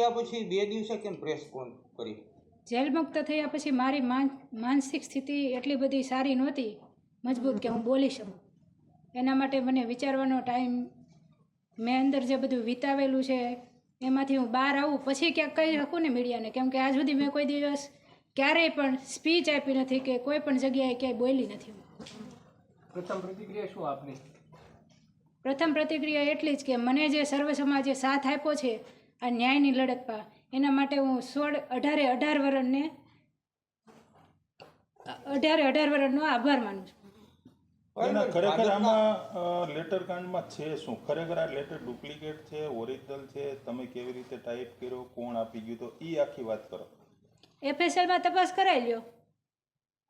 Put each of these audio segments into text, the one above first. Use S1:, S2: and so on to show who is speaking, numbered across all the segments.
S1: થયા પછી 2 દિવસે કેમ પ્રેસ કોન કરી?
S2: જેલ મુક્ત થયા પછી મારી માનસિક સ્થિતિ એટલી બધી સારી નહોતી, મજબૂત કે હું બોલી શકું. એના માટે મને વિચારવાનો ટાઈમ, મેં અંદર જે બધું વિતાવેલું છે એમાંથી હું બહાર આવું પછી ક્યાંક કહી શકું ને મીડિયાને. કેમ કે આજ સુધી મેં કોઈ દિવસ ક્યારેય પણ સ્પીચ આપી નથી કે કોઈ પણ જગ્યાએ ક્યાંય બોલી નથી.
S3: પ્રથમ પ્રતિક્રિયા શું આપની?
S2: પ્રથમ પ્રતિક્રિયા એટલી જ કે મને જે સર્વ સમાજે સાથ આપ્યો છે આ ન્યાયની લડતમાં, એના માટે હું 18 વર્ષનો આભાર માનું છું.
S4: ખરેખર આમાં લેટર કાંડમાં છે શું? ખરેખર આ લેટર ડુપ્લિકેટ છે, ઓરિજિનલ છે? તમે કેવી રીતે ટાઈપ કર્યો, કોણ આપી ગયું, તો એ આખી વાત કરો.
S2: FSLમાં તપાસ કરાવી લ્યો,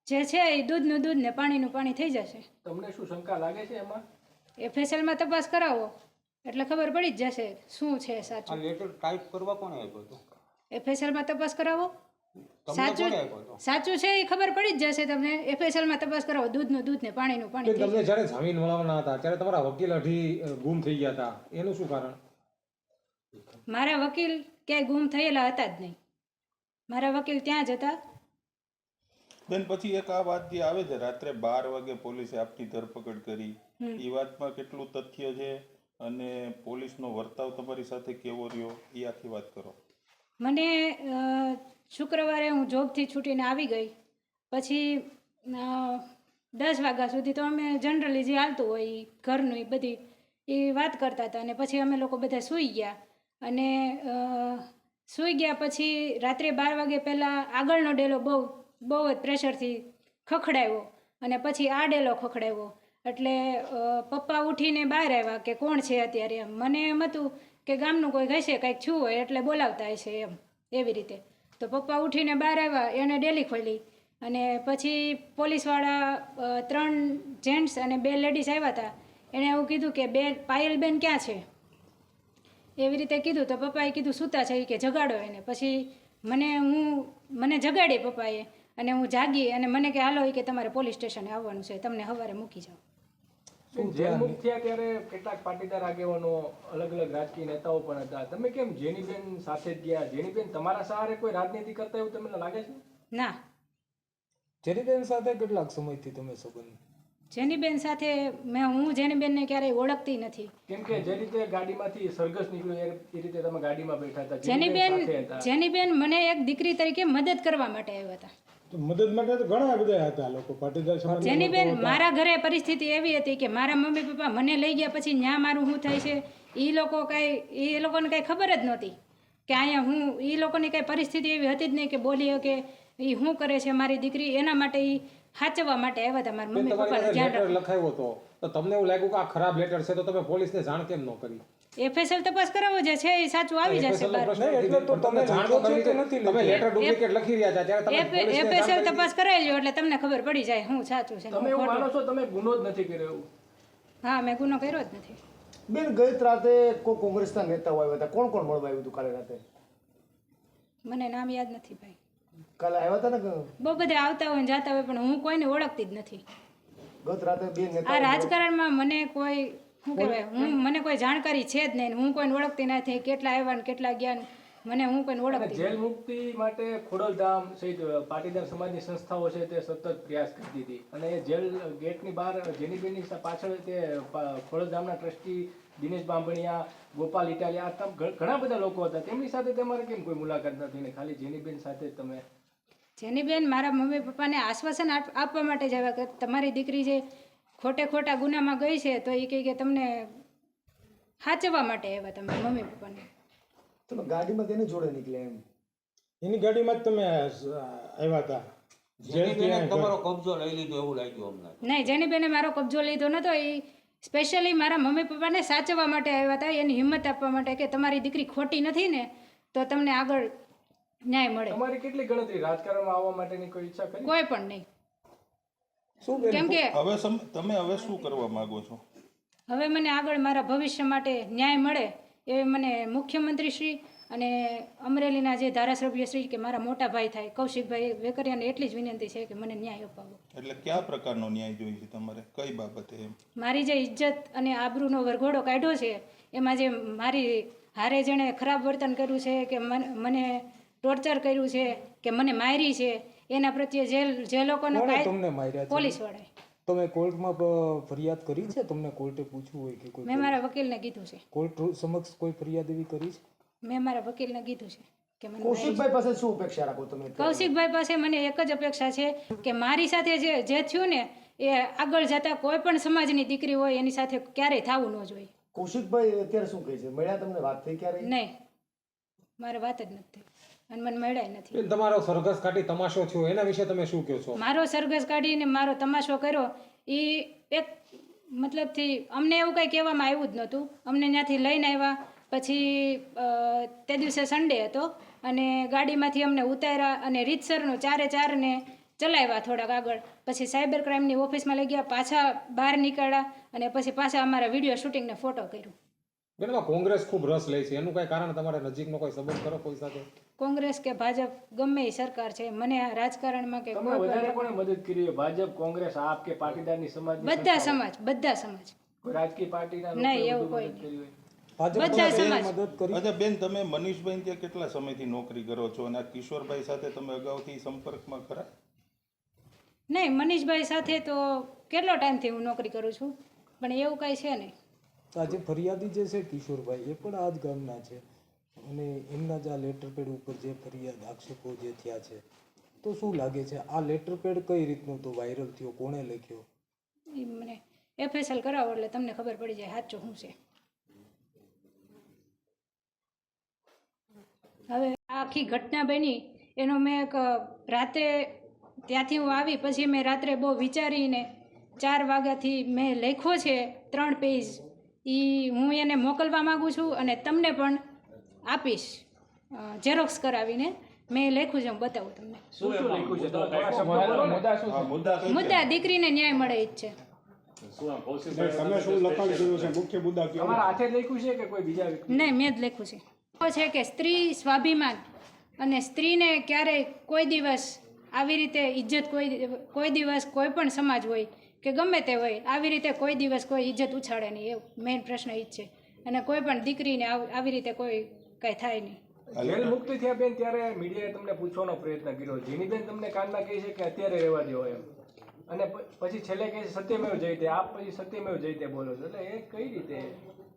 S2: જે છે એ દૂધનું દૂધ ને પાણીનું પાણી થઈ જશે.
S3: તમને શું શંકા લાગે છે એમાં?
S2: FSLમાં તપાસ કરાવો એટલે ખબર પડી જ જશે શું છે
S1: આ
S2: સાચું.
S1: લેટર ટાઈપ કરવા કોણે આપ્યો હતો?
S2: FSLમાં તપાસ કરાવો, સાચું છે એ ખબર પડી જ જશે તમને. FSLમાં તપાસ કરાવો, દૂધનું દૂધ ને પાણીનું પાણી.
S5: તમને જ્યારે જામીન મળવાના હતા ત્યારે તમારા વકીલ અઢી ગુમ થઈ ગયા હતા, એનું શું કારણ?
S2: મારા વકીલ ક્યાંય ગુમ થયેલા હતા જ નહીં, મારા વકીલ ત્યાં જ હતા.
S4: બેન પછી એક આ વાત જે આવે છે, રાત્રે 12 વાગે પોલીસે આપની ધરપકડ કરી, એ વાતમાં કેટલું તથ્ય છે અને પોલીસનો વર્તાવ તમારી સાથે કેવો રહ્યો, એ આખી વાત કરો.
S2: મને શુક્રવારે હું જોબથી છૂટીને આવી ગઈ પછી 10 વાગ્યા સુધી તો અમે જનરલી જે હાલતું હોય એ ઘરનું એ બધી એ વાત કરતા હતા. અને પછી અમે લોકો બધા સૂઈ ગયા. અને સૂઈ ગયા પછી રાત્રે 12 વાગે પહેલાં આગળનો ડેલો બહુ જ પ્રેશરથી ખખડાવ્યો અને પછી આ ડેલો ખખડાવ્યો. એટલે પપ્પા ઉઠીને બહાર આવ્યા કે કોણ છે અત્યારે એમ. મને એમ હતું કે ગામનું કોઈ હશે, કંઈક છું હોય એટલે બોલાવતા હશે એમ, એવી રીતે. તો પપ્પા ઉઠીને બહાર આવ્યા, એને ડેલી ખોલી અને પછી પોલીસવાળા 3 જેન્ટ્સ અને 2 લેડીઝ આવ્યા હતા. એણે એવું કીધું કે પાયલબેન ક્યાં છે, એવી રીતે કીધું. તો પપ્પાએ કીધું સૂતા છે કે જગાડો એને. પછી મને જગાડી પપ્પાએ અને હું જાગી અને મને કે હાલો કે તમારે પોલીસ સ્ટેશને આવવાનું છે, તમને સવારે મૂકી જાઓ.
S3: જેલ મુક્ત થયા ત્યારે કેટલાક પાટીદાર આગેવાનો, અલગ અલગ રાજકીય નેતાઓ પણ હતા. તમે કેમ જેનીબેન સાથે જ ગયા? જેનીબેન તમારા સહારે કોઈ રાજનીતિ કરતા એવું તમને લાગે છે?
S2: ના.
S5: જેનીબેન સાથે કેટલાક સમયથી તમે સંબંધ?
S2: જેનીબેન સાથે હું જેનીબેનને ક્યારેય ઓળખતી નથી.
S3: કેમ કે જે રીતે ગાડીમાંથી સરઘસ નીકળ્યું એ રીતે તમે ગાડીમાં બેઠા હતા.
S2: જેનીબેન મને એક દીકરી તરીકે મદદ કરવા માટે આવ્યા હતા.
S5: મદદ માટે તો ઘણા બધા હતા લોકો પાટીદાર સમાજ.
S2: જેનીબેન, મારા ઘરે પરિસ્થિતિ એવી હતી કે મારા મમ્મી પપ્પા મને લઈ ગયા પછી ન્યા મારું શું થાય છે એ લોકોને કાંઈ ખબર જ નહોતી કે અહીંયા એ લોકોની કાંઈ પરિસ્થિતિ એવી હતી જ નહીં કે બોલી કે એ શું કરે છે મારી દીકરી. એના માટે એ સાચવવા માટે આવ્યા હતા મારા મમ્મી પપ્પાને ધ્યાન
S5: લખાવ્યો હતો. તો તમને એવું લાગ્યું કે આ ખરાબ લેટર છે તો તમે પોલીસને જાણ કેમ ન કરી?
S2: FSL તપાસ કરાવો જે છે એ સાચું આવી જશે બહાર. FSL તપાસ કરાવી લ્યો એટલે તમને ખબર પડી જાય શું સાચું છે.
S3: તમે એવું માનો છો તમે ગુનો જ નથી કર્યો?
S2: હા, મેં ગુનો કર્યો જ નથી.
S6: બેન, ગઈ રાતે કોઈ કોંગ્રેસના નેતાઓ આવ્યા હતા, કોણ મળવા આવ્યું હતું કાલે રાતે?
S2: મને નામ યાદ નથી ભાઈ.
S6: કાલે આવ્યા હતા ને?
S2: બહુ બધા આવતા હોય ને જાતા હોય પણ હું કોઈને ઓળખતી જ નથી.
S6: ગત રાતે 2 નેતા
S2: આ રાજકારણમાં મને કોઈ શું કહેવાય, મને કોઈ જાણકારી છે જ નહીં. હું કોઈને ઓળખતી નથી. કેટલા આવ્યા ને કેટલા ગયા હું કોઈને ઓળખતી.
S3: જેલ મુક્તિ માટે ખોડલધામ સહિત પાટીદાર સમાજની સંસ્થાઓ છે તે સતત પ્રયાસ કરતી હતી. અને એ જેલ ગેટની બહાર જેનીબેનની પાછળ તે ખોડલધામના ટ્રસ્ટી દિનેશ બાંભણિયા, ગોપાલ ઇટાલિયા, ઘણા બધા લોકો હતા. તેમની સાથે તમારે કેમ કોઈ મુલાકાત નથી ને ખાલી જેનીબેન સાથે તમે?
S2: જેનીબેન મારા મમ્મી પપ્પાને આશ્વાસન આપવા માટે જ આવ્યા કે તમારી દીકરી જે ખોટા ગુનામાં ગઈ છે તો એ કહે કે તમને સાચવવા માટે આવ્યા તમે મમ્મી પપ્પાને.
S6: તમે ગાડીમાં તેની જોડે નીકળ્યા એમ?
S5: એની ગાડીમાં જ તમે આવ્યા હતા?
S1: જેનીબેને તમારો કબજો લઈ લીધો એવું લાગ્યું અમને?
S2: નહીં, જેનીબેને મારો કબજો લીધો નતો. એ સ્પેશિયલી મારા મમ્મી પપ્પાને સાચવવા માટે આવ્યા હતા, એની હિંમત આપવા માટે કે તમારી દીકરી ખોટી નથી ને તો તમને આગળ ન્યાય મળે.
S3: તમારી કેટલી ગણતરી રાજકારણમાં આવવા માટેની કોઈ ઈચ્છા કરી?
S2: કોઈ પણ નહીં. કેમ કે
S4: તમે હવે શું કરવા માંગો છો?
S2: હવે મને આગળ મારા ભવિષ્ય માટે ન્યાય મળે એ મને મુખ્યમંત્રી શ્રી અને અમરેલીના જે ધારાસભ્ય શ્રી કે મારા મોટા ભાઈ થાય કૌશિકભાઈ વેકરિયાને એટલી જ વિનંતી છે કે મને ન્યાય અપાવો.
S4: એટલે કયા પ્રકારનો ન્યાય જોઈએ છે તમારે, કઈ બાબતે?
S2: મારી જે ઇજ્જત અને આબરૂનો વરઘોડો કાઢ્યો છે એમાં જે મારી હારે જેણે ખરાબ વર્તન કર્યું છે કે મને ટોર્ચર કર્યું છે કે મને મારી છે એના પ્રત્યે જે લોકોનો
S7: કોણે તમને માર્યા છે?
S2: પોલીસવાળાએ.
S7: તમે કોર્ટમાં ફરિયાદ કરી છે? તમને કોર્ટે પૂછવું હોય કે કોઈ
S2: મેં મારા વકીલને કીધું છે.
S7: કોર્ટ સમક્ષ કોઈ ફરિયાદ એવી કરી છે?
S2: મેં મારા વકીલને કીધું છે કે મને
S6: કૌશિકભાઈ પાસે શું અપેક્ષા રાખો તમે?
S2: કૌશિકભાઈ પાસે મને એક જ અપેક્ષા છે કે મારી સાથે જે થયું ને એ આગળ જતા કોઈ પણ સમાજની દીકરી હોય એની સાથે ક્યારેય થવું ન જોઈએ.
S6: કૌશિકભાઈ અત્યારે શું કહે છે? મળ્યા તમને? વાત થઈ ક્યારે?
S2: નહીં, મારે વાત જ નથી અને મને મળ્યા નથી.
S5: બેન, તમારો સરઘસ કાઢી તમાશો થયો એના વિશે તમે શું કહો છો?
S2: મારો સરઘસ કાઢીને મારો તમાશો કર્યો એ એક મતલબથી અમને એવું કંઈ કહેવામાં આવ્યું જ નહોતું. અમને ત્યાંથી લઈને આવ્યા પછી તે દિવસે સન્ડે હતો અને ગાડીમાંથી અમને ઉતાર્યા અને રીતસરનું 4 ને ચલાવ્યા થોડાક આગળ. પછી સાયબર ક્રાઇમની ઓફિસમાં લઈ ગયા, પાછા બહાર નીકળ્યા અને પછી પાછા અમારા વિડીયો શૂટિંગને ફોટો કર્યું.
S5: બેન, એમાં કોંગ્રેસ ખૂબ રસ લે છે, એનું કઈ કારણ તમારે નજીકનો કોઈ સંબંધ કરો કોઈ સાથે?
S2: કોંગ્રેસ કે ભાજપ ગમે એ સરકાર છે, મને આ રાજકારણમાં કે
S3: તમે વધારે કોને મદદ કરી છે? ભાજપ, કોંગ્રેસ, આપ કે પાટીદારની સમાજની
S2: બધા
S3: સંસ્થાઓ?
S2: સમાજ
S3: કોઈ રાજકીય પાર્ટીના લોકો
S2: નહીં,
S3: એ
S2: એવું
S3: બધું
S2: કોઈ
S3: મદદ કરી હોય?
S7: ભાજપ
S2: બધા
S7: પાસે
S2: સમાજ.
S7: મદદ કરી?
S4: અચ્છા બેન, તમે મનીષભાઈ ત્યાં કેટલા સમયથી નોકરી કરો છો અને આ કિશોરભાઈ સાથે તમે અગાઉથી સંપર્કમાં ખરા?
S2: નહીં, મનીષભાઈ સાથે તો કેટલો ટાઈમથી હું નોકરી કરું છું પણ એવું કાંઈ છે નહીં.
S7: આજે ફરિયાદી જે છે કિશોરભાઈ, એ પણ આ જ ગામના છે અને એમના જ આ લેટર પેડ ઉપર જે ફરિયાદ આક્ષેપો જે થયા છે, તો શું લાગે છે આ લેટર પેડ કઈ રીતનું તો વાયરલ થયો? કોણે લખ્યો?
S2: એ મને FSL કરાવો એટલે તમને ખબર પડી જાય સાચું શું છે. હવે આ આખી ઘટના બની એનો મેં એક રાતે ત્યાંથી હું આવી પછી મેં રાત્રે બહુ વિચારીને 4 વાગ્યાથી મેં લખ્યો છે 3 પેજ. એ હું એને મોકલવા માગું છું અને તમને પણ આપીશ ઝેરોક્સ કરાવીને. મેં લખ્યું છે, હું બતાવું તમને.
S3: શું શું લખ્યું છે? થોડા શબ્દો બોલો ને. મુદ્દા શું છે?
S2: મુદ્દા દીકરીને ન્યાય મળે જ છે.
S3: તમારા હાથે જ લખ્યું છે કે કોઈ બીજા વ્યક્તિ?
S2: નહીં, મેં જ લખ્યું છે. છે કે સ્ત્રી સ્વાભિમાન અને સ્ત્રીને ક્યારેય કોઈ દિવસ આવી રીતે ઇજ્જત કોઈ દિવસ કોઈ પણ સમાજ હોય કે ગમે તે હોય આવી રીતે કોઈ દિવસ કોઈ ઇજ્જત ઉછાળે નહીં. એવું મેઇન પ્રશ્ન એ જ છે. અને કોઈ પણ દીકરીને આવી રીતે કોઈ કાંઈ થાય નહીં.
S3: જેલ મુક્ત થયા બેન ત્યારે મીડિયાએ તમને પૂછવાનો પ્રયત્ન કર્યો. જેની બેન તમને કાનમાં કહે છે કે અત્યારે રહેવા દેવો એમ, અને પછી છેલ્લે કહે છે સત્યમેવ જયતે. આપ પછી સત્યમેવ જયતે બોલો છો, એટલે એ કઈ રીતે?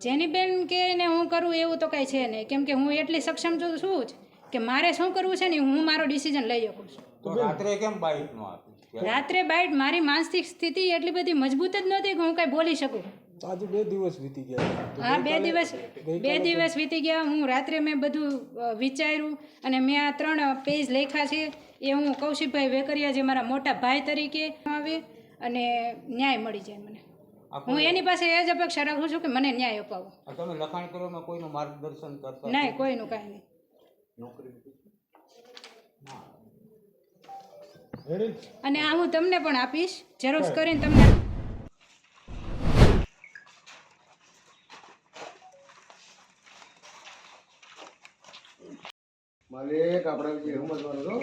S2: જેની બેન કે ને હું કરું એવું તો કાંઈ છે નહીં, કેમ કે હું એટલી સક્ષમ છું જ કે મારે શું કરવું છે ને હું મારો ડિસિઝન લઈ શકું છું.
S1: તો રાત્રે કેમ બાઇક નો આપી?
S2: રાત્રે બાઇટ મારી માનસિક સ્થિતિ એટલી બધી મજબૂત જ નહોતી કે હું કાંઈ બોલી શકું.
S7: આજે 2 દિવસ વીતી ગયા.
S2: હા, 2 દિવસ વીતી ગયા. હું રાત્રે મેં બધું વિચાર્યું અને મેં આ 3 પેજ લખ્યા છે. એ હું કૌશિકભાઈ વેકરિયા જે મારા મોટા ભાઈ તરીકે આવે અને ન્યાય મળી જાય મને. હું એની પાસે એ જ અપેક્ષા રાખું છું કે મને ન્યાય અપાવો.
S1: તમે લખાણ કરવામાં કોઈનું માર્ગદર્શન કરતા?
S2: નહીં, કોઈનું કાંઈ નહીં. અને આ હું તમને પણ આપીશ ઝેરોક્સ કરીને તમને.
S6: માલિક આપણા વિશે સમજવાનું છો?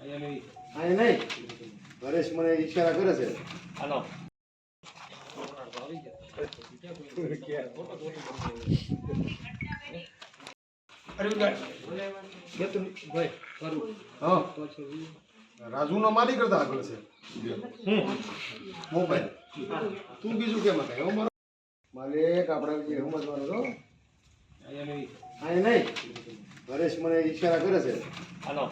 S6: અહીંયા નહીં, હરેશ મને ઈશારા કરે છે.
S3: હાલો.
S6: રાજુનો માલિક કરતા આગળ છે મોબાઈલ. તું બીજું કેમ કઈ માલિક આપણા વિશે સમજવાનું છો? અહીંયા નહીં, હરેશ મને ઈશારા કરે છે.
S3: હાલો.